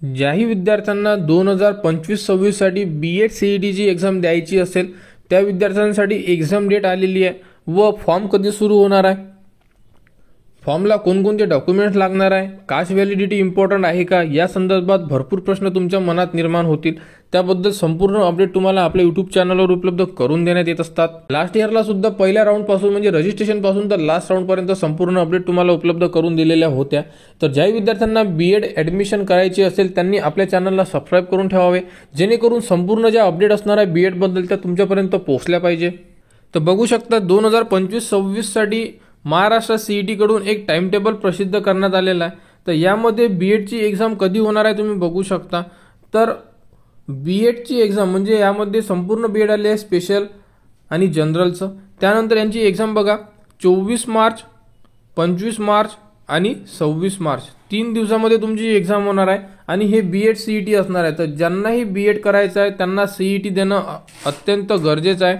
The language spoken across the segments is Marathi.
ज्याही विद्यार्थ्यांना 2025-26 साठी बी.एड सी.ई.टीची एक्झाम द्यायची असेल त्या विद्यार्थ्यांसाठी एक्झाम डेट आलेली आहे व फॉर्म कधी सुरू होणार आहे, फॉर्मला कोणकोणते डॉक्युमेंट्स लागणार आहे, कास्ट व्हॅलिडिटी इम्पॉर्टंट आहे का, या संदर्भात भरपूर प्रश्न तुमच्या मनात निर्माण होतील। त्याबद्दल संपूर्ण अपडेट तुम्हाला आपल्या यूट्यूब चॅनलवर उपलब्ध करून देण्यात येत असतात। लास्ट इयरला सुद्धा पहिल्या राऊंड पासून म्हणजे रजिस्ट्रेशन पासून तर लास्ट राऊंड पर्यंत संपूर्ण अपडेट तुम्हाला उपलब्ध करून दिलेल्या होत्या। तर ज्याही विद्यार्थ्यांना बी.एड ॲडमिशन करायची असेल त्यांनी आपल्या चॅनलला सबस्क्राइब करून ठेवावे, जेणेकरून संपूर्ण ज्या अपडेट असणार आहे बी.एड बद्दल त्या तुमच्यापर्यंत पोहोचल्या पाहिजे। तर बघू शकता 2025-26 साठी महाराष्ट्र सी.ई.टी कडून एक टाइम टेबल प्रसिद्ध करण्यात आलेला आहे। तर यामध्ये बी.एडची एक्झाम कधी होणार आहे तुम्ही बघू शकता। तर बी.एडची एक्झाम म्हणजे यामध्ये संपूर्ण बी.एड आले आहे, स्पेशल आणि जनरलचं। त्यानंतर यांची एक्झाम बघा 24 मार्च, 25 मार्च आणि 26 मार्च 3 दिवसामध्ये तुमची एक्झाम होणार आहे आणि हे बी.एड सी.ई.टी असणार आहे। तर ज्यांनाही बी.एड करायचं आहे त्यांना सी.ई.टी देणं अत्यंत गरजेचं आहे।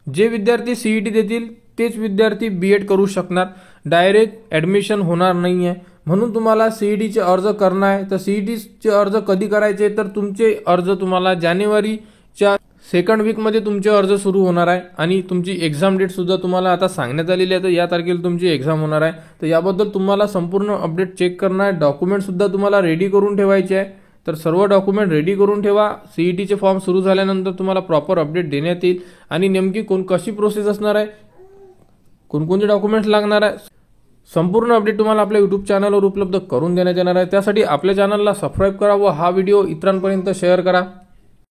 जे विद्यार्थी सी.ई.टी देतील तेच विद्यार्थी बी.एड करू शकणार, डायरेक्ट ॲडमिशन होणार नाही आहे। म्हणून तुम्हाला सी.ई.टीचे अर्ज करणं आहे। तर सी.ई.टीचे अर्ज कधी करायचे, तर तुमचे अर्ज तुम्हाला जानेवारीच्या सेकंड वीकमध्ये तुमचे अर्ज सुरू होणार आहे आणि तुमची एक्झाम डेट सुद्धा तुम्हाला आता सांगण्यात आलेली आहे। तर या तारखेला तुमची एक्झाम होणार आहे। तर याबद्दल तुम्हाला संपूर्ण अपडेट चेक करणं आहे, डॉक्युमेंट सुद्धा तुम्हाला रेडी करून ठेवायचे आहे। तर सर्व डॉक्युमेंट रेडी करून ठेवा, सी.ई.टीचे फॉर्म सुरू झाल्यानंतर तुम्हाला प्रॉपर अपडेट देण्यात येईल आणि नेमकी कशी प्रोसेस असणार आहे, कोणकोणते डॉक्युमेंट्स लागणार आहे, संपूर्ण अपडेट तुम्हाला आपल्या यूट्यूब चॅनलवर उपलब्ध करून देण्यात येणार आहे। त्यासाठी आपल्या चॅनलला सबस्क्राइब करा व हा व्हिडिओ इतरांपर्यंत शेअर करा।